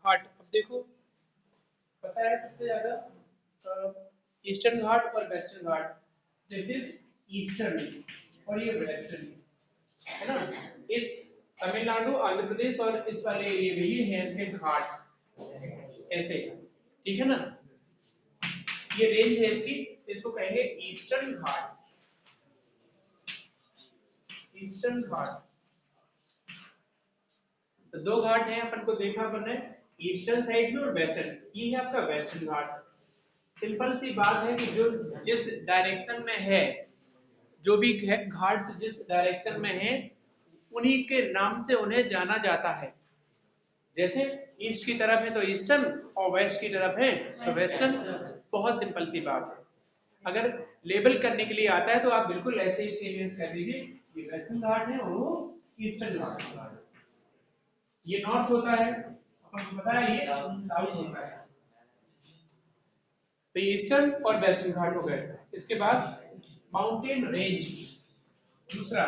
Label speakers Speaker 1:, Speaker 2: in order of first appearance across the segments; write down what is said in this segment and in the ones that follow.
Speaker 1: घाट, अब देखो पता है सबसे ज्यादा ईस्टर्न घाट और western Ghat. This is eastern और ये वेस्टर्न, है ना। इस तमिलनाडु, आंध्र प्रदेश और इस वाले एरिया में ही है इसके घाट ऐसे, ठीक है ना। ये रेंज है इसकी, इसको कहेंगे ईस्टर्न घाट, ईस्टर्न घाट। तो दो घाट हैं अपन को देखा अपन ने, ईस्टर्न साइड में और वेस्टर्न। ये है आपका वेस्टर्न घाट। सिंपल सी बात है कि जो जिस डायरेक्शन में है, जो भी घाट जिस डायरेक्शन में है उन्हीं के नाम से उन्हें जाना जाता है। जैसे ईस्ट की तरफ है तो ईस्टर्न और वेस्ट की तरफ है तो वेस्टर्न। बहुत सिंपल सी बात है। अगर लेबल करने के लिए आता है तो आप बिल्कुल ऐसे ही सीरियस कर दीजिए, ये वेस्टर्न घाट है और वो ईस्टर्न घाट है। ये नॉर्थ होता है, अपन को पता है, ये साउथ होता है। तो ईस्टर्न और वेस्टर्न घाट हो गए। इसके बाद माउंटेन रेंज, दूसरा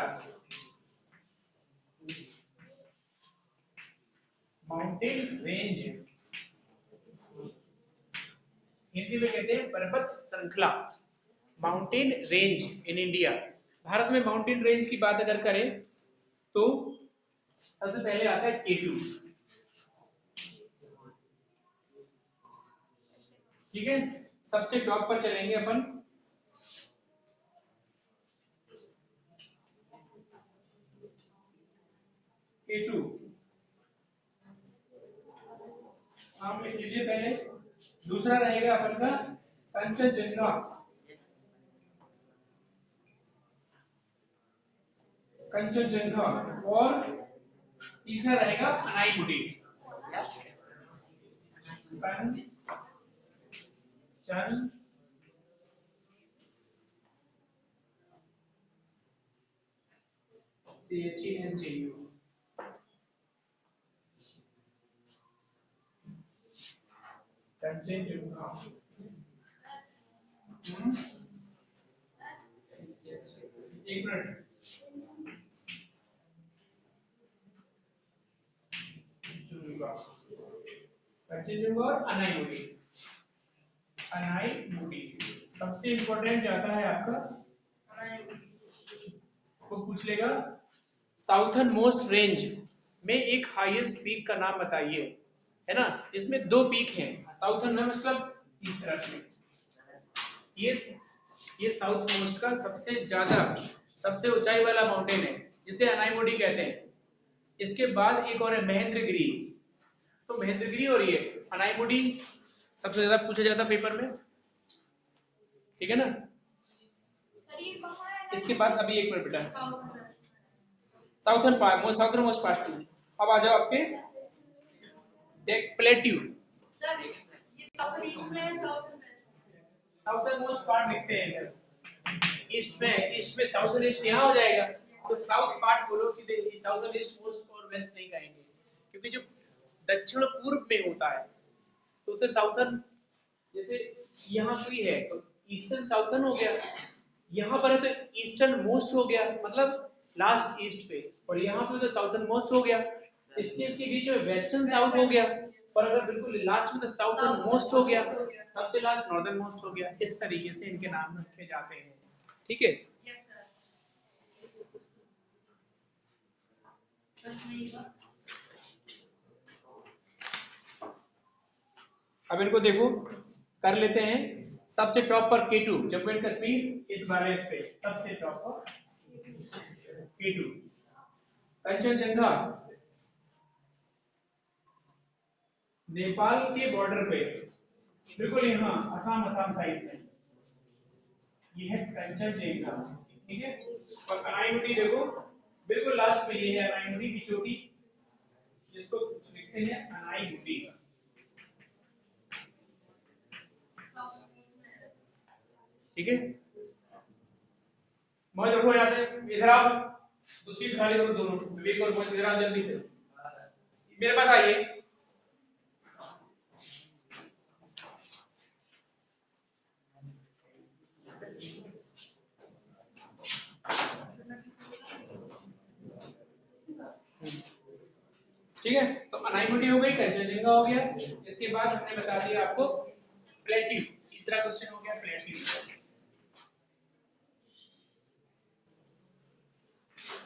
Speaker 1: माउंटेन रेंज, हिंदी में कहते हैं पर्वत श्रृंखला, mountain range in India. Bharat में माउंटेन रेंज की बात अगर करें तो सबसे पहले आता है केटू, ठीक है। सबसे टॉप पर चलेंगे अपन, केटू, नाम लिख लीजिए पहले। दूसरा रहेगा अपन का कंचनजंगा, कंचनजंगा। और तीसरा रहेगा अनाईमुडी, कंचन CHENJU, कंचनजंगा। एक मिनट, कंचनजंगा और अनाईमुडी। अनाईमुडी सबसे इंपॉर्टेंट जाता है आपका, वो पूछ लेगा साउथर्न मोस्ट रेंज में एक हाईएस्ट पीक का नाम बताइए, है ना। इसमें दो पीक हैं, साउथर्न मतलब इस तरफ में, ये साउथ मोस्ट का सबसे ज्यादा, सबसे ऊंचाई वाला माउंटेन है जिसे अनाईमुडी कहते हैं। इसके बाद एक और है महेंद्रगिरी। तो महेंद्रगिरी और ये अनाईमुडी सबसे ज्यादा पूछा जाता पेपर में, ठीक है ना। इसके बाद अभी एक मिनट बेटा, southern part, most southern most part. अब आ जाओ आपके प्लेट्यू, साउथर्न मोस्ट पार्ट लिखते हैं इधर, ईस्ट में साउथर्न ईस्ट यहाँ हो जाएगा, तो साउथ पार्ट बोलो सीधे, साउथर्न ईस्ट मोस्ट और वेस्ट नहीं कहेंगे, क्योंकि जो दक्षिण पूर्व में होता है तो उसे साउथर्न, जैसे यहाँ कोई है तो ईस्टर्न साउथर्न हो गया, यहाँ पर है तो ईस्टर्न मोस्ट हो गया, मतलब लास्ट ईस्ट पे, और यहाँ पे तो साउथर्न मोस्ट हो गया, इसके बीच में वेस्टर्न साउथ हो गया, और अगर बिल्कुल लास्ट में तो साउथर्न मोस्ट हो गया, सबसे लास्ट नॉर्दर्न मोस्ट हो गया। इस तरीके से इनके नाम रखे जाते हैं, ठीक है। अब इनको देखो, कर लेते हैं। सबसे टॉप पर केटू, जम्मू एंड कश्मीर, इस बार पे सबसे टॉप पर केटू। कंचनजंगा नेपाल के बॉर्डर पे, बिल्कुल यहाँ असम, असम साइड में, ये है कंचनजंगा, ठीक है। और अनाईमुडी देखो बिल्कुल लास्ट में, ये है अनाईमुडी की चोटी, जिसको लिखते हैं अनाईमुडी, ठीक है। मैं देखो यहाँ से इधर आओ, तो सीट खाली करो दोनों, विवेक और मोहित इधर आओ जल्दी से, मेरे पास आइए। ठीक है, तो अनाइमोटी हो गई, कंचनजंगा हो गया। इसके बाद हमने बता दिया आपको प्लेट्यू, तीसरा क्वेश्चन हो गया प्लेट्यू।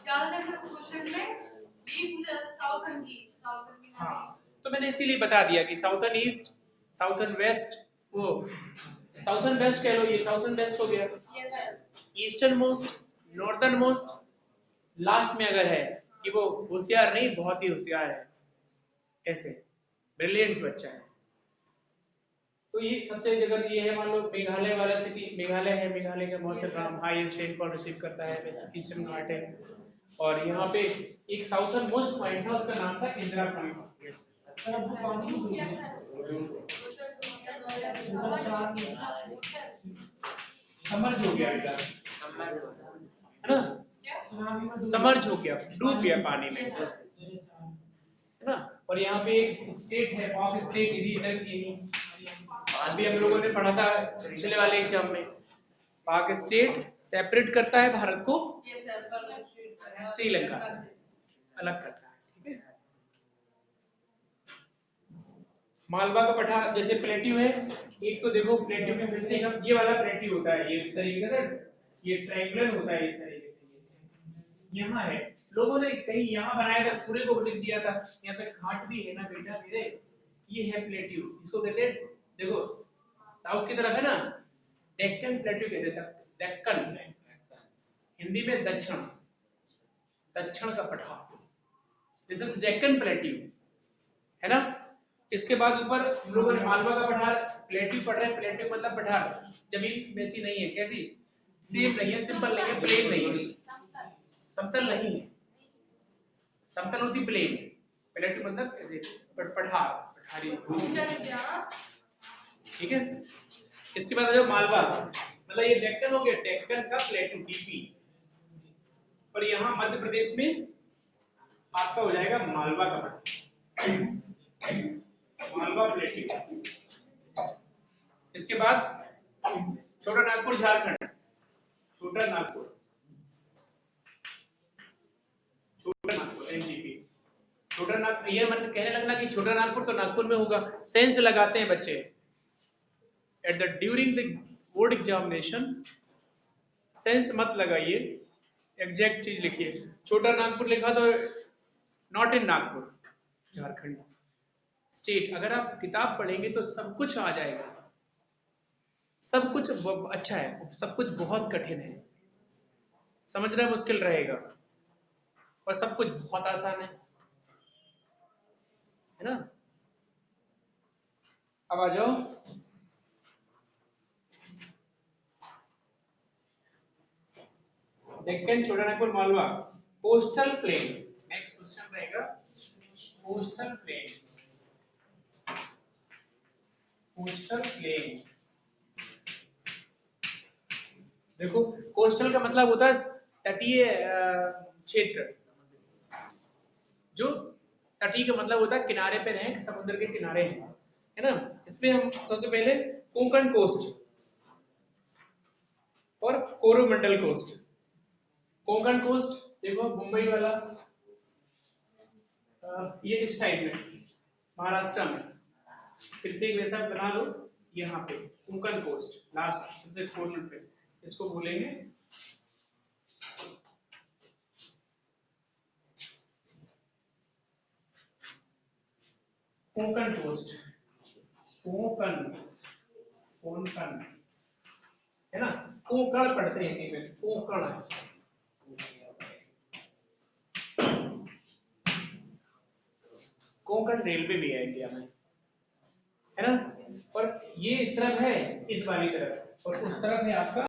Speaker 2: ज्यादातर क्वेश्चन में साउथर्न की
Speaker 1: हाँ, तो मैंने इसीलिए बता दिया कि साउथर्न ईस्ट, साउथर्न वेस्ट, वो साउथर्न वेस्ट कह लो, ये साउथर्न वेस्ट हो गया।
Speaker 2: Yes sir.
Speaker 1: Eastern most, northern most, last में अगर है कि वो होशियार नहीं, बहुत ही होशियार है, ऐसे ब्रिलियंट बच्चा है। तो ये सबसे जगह ये है, मान लो मेघालय वाला सिटी, मेघालय है, मेघालय का मौसम हाईएस्ट रेनफॉल रिसीव करता है, ईस्टर्न घाट है। और यहाँ पे एक साउथर्न मोस्ट पॉइंट था, उसका नाम था इंदिरा पॉइंट। समर्ज हो गया बेटा, है ना, समर्ज हो गया, डूब गया पानी में, है ना। और यहाँ पे एक स्टेट है, पाक स्टेट, इधर की अभी हम लोगों ने पढ़ा था पिछले वाले एग्जाम में। पाक स्टेट सेपरेट करता है भारत को श्रीलंका से, अलग करता है, ठीक है। मालवा का पठार जैसे प्लेट्यू है, एक तो देखो प्लेट्यू में फिर से ये वाला प्लेट्यू होता है, ये इस तरीके से, ये ट्रायंगुलर होता है इस तरीके से। यहाँ है, लोगों ने कहीं यहाँ बनाया था, पूरे को लिख दिया था, यहाँ पे घाट भी है ना बेटा मेरे, ये है प्लेट्यू, इसको कहते हैं, देखो साउथ की तरफ है ना, डेक्कन प्लेट्यू कहते हैं, डेक्कन, हिंदी में दक्षिण, दक्षिण का पठार, दिस इज डेक्कन प्लेट्यू, है ना। इसके बाद ऊपर हम लोगों ने मालवा का पठार, प्लेट्यू पढ़ रहे हैं, प्लेट्यू मतलब पठार, जमीन वैसी नहीं है, कैसी, सेम नहीं है, सिंपल नहीं है, प्लेन नहीं है, समतल नहीं है, समतल होती प्लेन, प्लेट्यू मतलब ऐसे पठार, पठारी, ठीक है। इसके बाद आ जाओ मालवा, मतलब ये डेक्कन हो गया, डेक्कन का प्लेट्यू डीपी, और यहाँ मध्य प्रदेश में आपका हो जाएगा मालवा का पठार, मालवा प्लेट्यू। इसके बाद छोटा नागपुर झारखंड, छोटा नागपुर, छोटा नागपुर एनजीपी, छोटा नागपुर, ये मतलब कहने लगना कि छोटा नागपुर तो नागपुर में होगा, सेंस लगाते हैं बच्चे at the during the board examination, sense मत लगाइए, एग्जैक्ट चीज लिखिए। छोटा नागपुर लिखा तो not in Nagpur, Jharkhand state. अगर आप किताब पढ़ेंगे तो सब कुछ आ जाएगा, सब कुछ अच्छा है, सब कुछ बहुत कठिन है, समझना मुश्किल रहेगा, और सब कुछ बहुत आसान है ना। अब आ जाओ डेक्कन, छोटा Nagpur, Malwa, coastal plain. Next question रहेगा कोस्टल प्लेन, कोस्टल प्लेन। देखो कोस्टल का मतलब होता है तटीय क्षेत्र, जो तटीय का मतलब होता है किनारे पे रहे, समुद्र के किनारे हैं, है ना। इसमें हम सबसे पहले कोंकण कोस्ट और कोरोमंडल कोस्ट। कोंकण कोस्ट देखो मुंबई वाला, ये इस साइड में महाराष्ट्र में, फिर से एक वैसा बना लो, यहाँ पे कोंकण कोस्ट लास्ट सबसे कॉर्नर पे, इसको बोलेंगे कोंकण कोस्ट, कोंकण, कोंकण, है ना, कोंकण पढ़ते हैं हिंदी में, कोंकण है। कोंकण रेलवे भी है इंडिया में, है ना। और ये इस तरफ है, इस वाली तरफ, और उस तरफ है आपका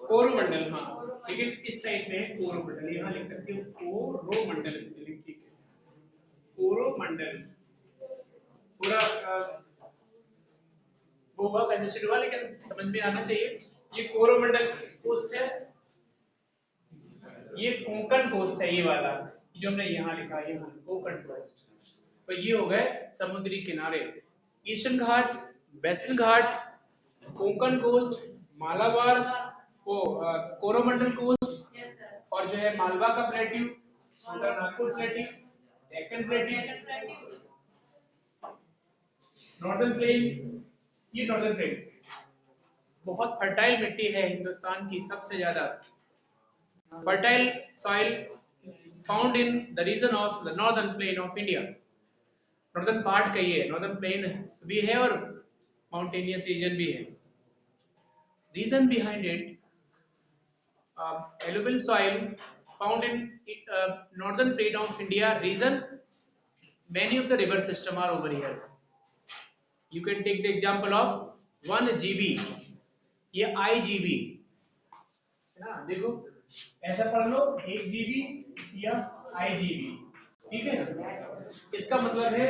Speaker 1: कोरोमंडल, हाँ, लेकिन इस साइड में है कोरोमंडल, यहाँ लिख सकते हो कोरोमंडल स्पेलिंग, ठीक है, कोरोमंडल। पूरा वो हुआ कंजेस्टेड हुआ, लेकिन समझ में आना चाहिए। ये कोरोमंडल कोस्ट है, ये कोंकण कोस्ट है, ये वाला जो हमने यहाँ लिखा है, यहाँ कोंकण कोस्ट। तो ये हो गए समुद्री किनारे, ईस्टर्न घाट, वेस्टर्न घाट, कोंकण कोस्ट, मालाबार, वो कोरोमंडल कोस्ट, और जो है मालवा का plateau, Chota Nagpur plateau, Deccan plateau,
Speaker 2: Deccan plateau,
Speaker 1: northern plain, ये नॉर्दर्न प्लेन बहुत फर्टाइल मिट्टी है हिंदुस्तान की, सबसे ज्यादा fertile soil found in the region of the northern plain of India. Northern part का ये नॉर्दर्न प्लेन भी है और माउंटेनियस रीजन भी है। Region behind it, alluvial soil found in northern plain of India region, many of the river system are over here. You can take the example of 1 GB, ये IGB है ना, देखो ऐसा पढ़ लो 1 GB या IGB, ठीक है। इसका मतलब है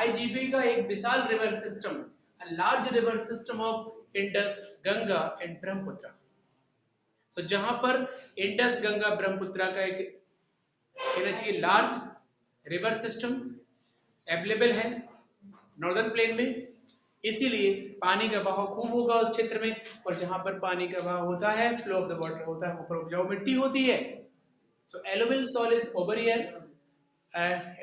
Speaker 1: IGB का एक विशाल river system, a large river system of Indus, Ganga and Brahmaputra। तो जहां पर इंडस, गंगा, ब्रह्मपुत्र का एक कहना चाहिए लार्ज रिवर सिस्टम अवेलेबल है नॉर्दर्न प्लेन में, इसीलिए पानी का बहाव खूब होगा उस क्षेत्र में, और जहां पर पानी का बहाव होता है, फ्लो ऑफ द वाटर होता है, ऊपर उपजाऊ मिट्टी होती है। So alluvial soil is over here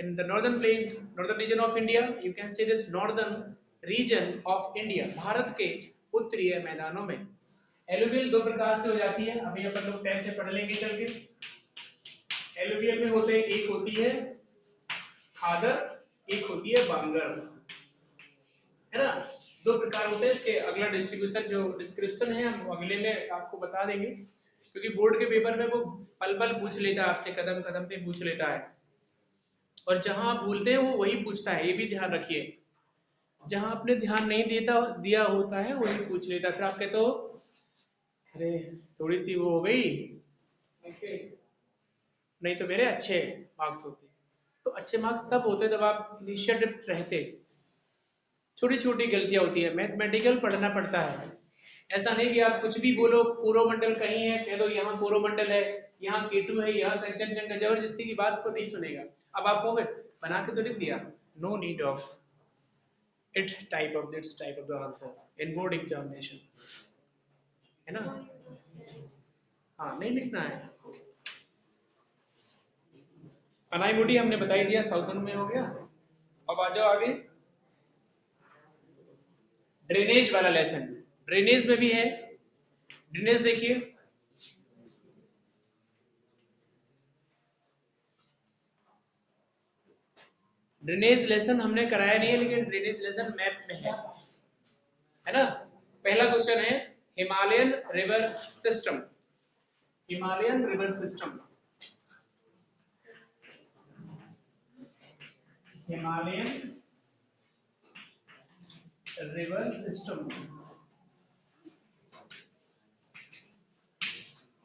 Speaker 1: in the northern plain, northern region of India. You can say this northern region of India, Bharat के उत्तरीय मैदानों में। एलुवियल दो प्रकार से हो जाती है, अभी अपन लोग टाइम से पढ़ लेंगे चल के। एलुवियल में होते हैं, एक होती है खादर, एक होती है बांगर, है ना, दो प्रकार होते हैं इसके। अगला डिस्ट्रीब्यूशन जो डिस्क्रिप्शन है हम अगले में आपको बता देंगे, क्योंकि बोर्ड के पेपर में वो पल पल पूछ लेता है आपसे, कदम कदम पे पूछ लेता है, और जहां आप भूलते हैं वो वही पूछता है, ये भी ध्यान रखिए। जहां आपने ध्यान नहीं दिया होता है वही पूछ लेता है, फिर आप कहते हो अरे थोड़ी सी वो हो गई, नहीं तो मेरे अच्छे मार्क्स होते। तो अच्छे मार्क्स तब होते जब आप इनिशिएटिव रहते। छोटी छोटी गलतियां होती है, मैथमेटिकल पढ़ना पड़ता है। ऐसा नहीं कि आप कुछ भी बोलो, कोरोमंडल कहीं है कह दो यहाँ कोरोमंडल है, यहाँ केटू है, यहाँ कंचनजंगा, जबरदस्ती की बात को नहीं सुनेगा। अब आप कहोगे बना के तो लिख दिया, no need of it type of this type of the answer in board examination, है ना। हाँ नहीं लिखना है। अनाई मुडी हमने बताई दिया, साउथर्न में हो गया। अब आ जाओ आगे, ड्रेनेज वाला लेसन। ड्रेनेज में भी है, ड्रेनेज देखिए, ड्रेनेज लेसन हमने कराया नहीं है, लेकिन ड्रेनेज लेसन मैप में है ना। पहला क्वेश्चन है Himalayan river system, Himalayan river system, Himalayan river system,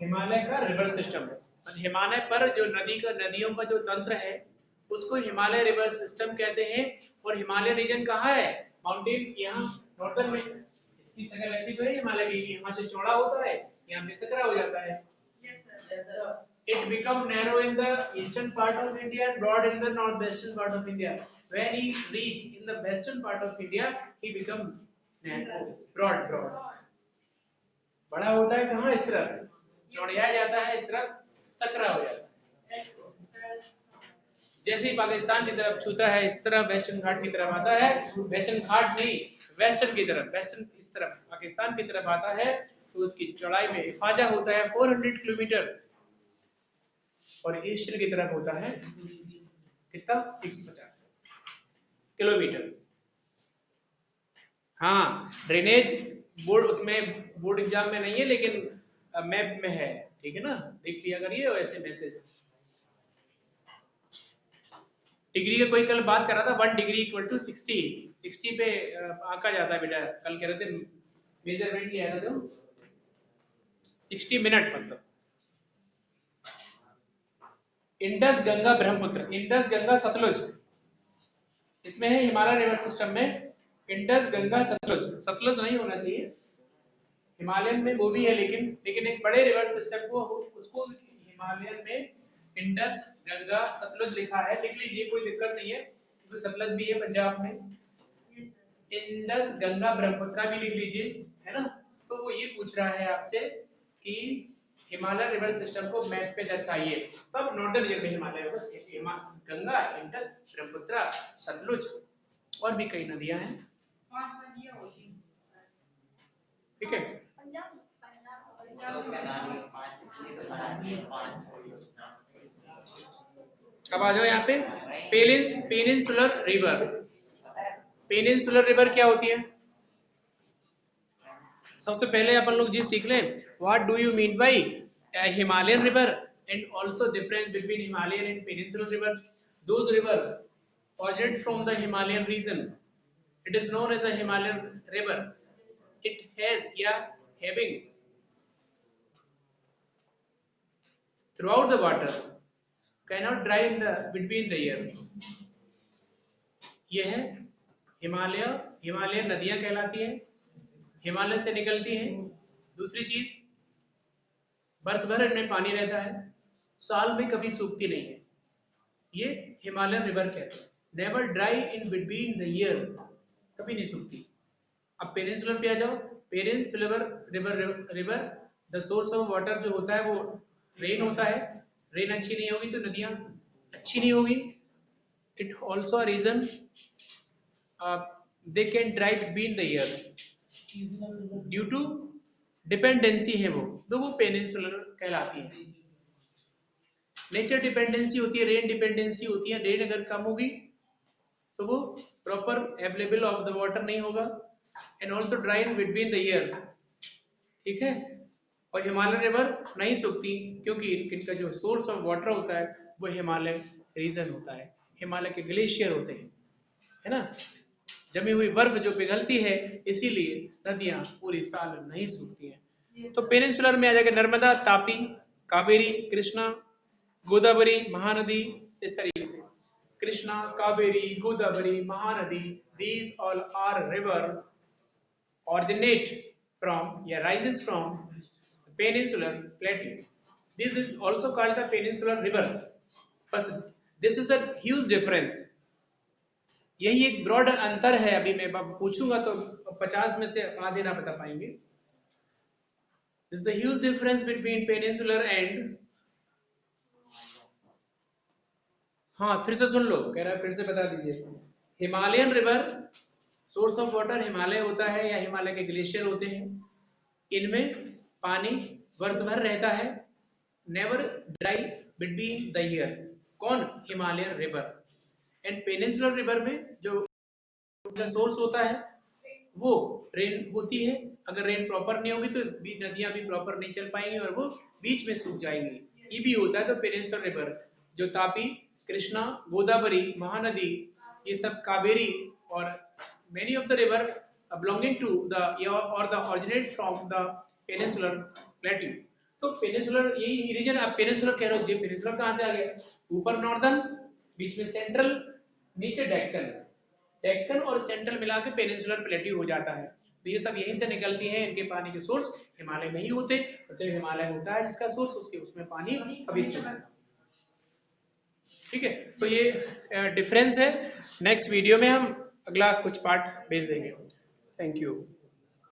Speaker 1: Himalaya का रिवर सिस्टम है। हिमालय पर जो नदियों का जो तंत्र है उसको हिमालय रिवर सिस्टम कहते हैं। और हिमालय रीजन कहाँ है, माउंटेन यहाँ नॉर्थन में। इसकी शक्ल ऐसी तो है हिमालय की, यहाँ से चौड़ा होता है, यहाँ पे सकरा हो जाता है।
Speaker 2: Yes, sir.
Speaker 1: It become narrow in the eastern part of India and broad in the northwestern part of India. When he reach in the western part of India, he become narrow, broad. बड़ा होता है कहाँ, इस तरफ चौड़ाया जाता है, इस तरफ सकरा हो जाता है। जैसे ही पाकिस्तान की तरफ छूता है, इस तरफ वेस्टर्न घाट की तरफ आता है, वेस्टर्न घाट नहीं वेस्टर्न की तरफ, वेस्टर्न इस तरफ पाकिस्तान की तरफ आता है, तो उसकी चौड़ाई में हिफाजा होता है 400 किलोमीटर, और ईस्टर्न की तरफ होता है कितना, 650 किलोमीटर। हाँ ड्रेनेज बोर्ड, उसमें बोर्ड एग्जाम में नहीं है लेकिन मैप में है, ठीक है ना, देख लिया करिए वैसे मैसेज। डिग्री का कोई कल बात कर रहा था, 1 डिग्री इक्वल टू 60 पे आका जाता है बेटा, कल कह रहे थे मेजरमेंट लिया था जो 60 मिनट मतलब। इंडस गंगा ब्रह्मपुत्र, इंडस गंगा सतलुज, इसमें है हिमालय रिवर सिस्टम में इंडस गंगा सतलुज, सतलुज नहीं होना चाहिए, हिमालयन में वो भी है, लेकिन एक बड़े रिवर सिस्टम को उसको हिमालयन में इंडस गंगा सतलुज लिखा है, लिख लीजिए कोई दिक्कत नहीं है, क्योंकि सतलुज भी है पंजाब में। इंडस गंगा ब्रह्मपुत्र भी लिख लीजिए, है ना। तो वो ये पूछ रहा है आपसे कि हिमालय रिवर सिस्टम को मैप पे दर्शाइए। तो अब नॉर्दर्न रीजन में हिमालय रिवर, गंगा, इंडस, ब्रह्मपुत्र, सतलुज और भी कई नदियां हैं।
Speaker 2: 5 नदियां होती हैं।
Speaker 1: ठीक है, अब आ जाओ यहाँ पे पेनिनसुलर रिवर। पेनिनसुलर रिवर क्या होती है? सबसे पहले अपन लोग ये सीख लें, what do you mean by Himalayan river and also difference between Himalayan and peninsular river. Those river originate from the Himalayan region. It is known as a Himalayan river. It has having throughout the water, cannot dry in the between the year. ये है Himalayan नदियां कहलाती हैं, हिमालय से निकलती हैं। दूसरी चीज, वर्ष भर इनमें पानी रहता है, साल में कभी सूखती नहीं है, ये हिमालयन रिवर कहते हैं। Never dry in between the year, कभी नहीं सूखती। अब पेनिनसुलर पे आ जाओ। Peninsular river the source of water जो होता है वो रेन होता है। रेन अच्छी नहीं होगी तो नदियां अच्छी नहीं होगी। It also a region they can dry between the year due to dependency है वो पेनिनसुलर कहलाती है। नेचर डिपेंडेंसी होती है, रेन डिपेंडेंसी होती है। रेन अगर कम होगी तो वो proper available of the water नहीं होगा and also dry in between the year. ठीक है, और हिमालय रिवर नहीं सूखती क्योंकि इनका जो सोर्स ऑफ वाटर होता है वो हिमालय रीजन होता है, हिमालय के ग्लेशियर होते हैं, है ना, जमी हुई बर्फ जो पिघलती है, इसीलिए नदियां पूरी साल नहीं सूखती हैं। तो पेनिनसुलर में आ जाएगा नर्मदा, तापी, कावेरी, कृष्णा, गोदावरी, महानदी, इस तरीके से Krishna, Kaveri, Godavari, Mahanadi, these all are river originate from rises from peninsular plateau. This is also called the peninsular river, but this is the huge difference. यही एक ब्रॉड अंतर है। अभी मैं पूछूंगा तो 50 में से आधे ना बता पाएंगे। This is the huge difference between peninsular and, हाँ फिर से सुन लो, कह रहा है फिर से बता दीजिए। Himalayan river source of water Himalaya होता है या हिमालय के ग्लेशियर होते हैं, इनमें पानी वर्ष भर रहता है, never dry between the year. कौन? Himalayan river. And peninsular river में जो सोर्स होता है वो रेन होती है, अगर रेन प्रॉपर नहीं होगी तो नदियां भी प्रॉपर नहीं चल पाएंगी और वो बीच में सूख जाएंगी, ये भी होता है। तो पेनिनसुलर रिवर जो तापी, कृष्णा, गोदावरी, महानदी, ये सब कावेरी और many of the river belonging to the or the originate from the peninsular plateau. तो पेनिनसुलर यही रीजन। आप पेनिनसुलर कह रहे हो, जी पेनिनसुलर कहाँ से आ गया? ऊपर नॉर्दर्न, बीच में सेंट्रल, नीचे डेक्कन। डेक्कन और सेंट्रल मिला के पेनिनसुलर प्लेट्यू हो जाता है। तो ये सब यहीं से निकलती हैं। इनके पानी के सोर्स हिमालय में ही होते, और जब हिमालय होता है जिसका सोर्स, उसके उसमें पानी कभी सूखता है। ठीक है, तो ये डिफरेंस है। नेक्स्ट वीडियो में हम अगला कुछ पार्ट भेज देंगे। Thank you.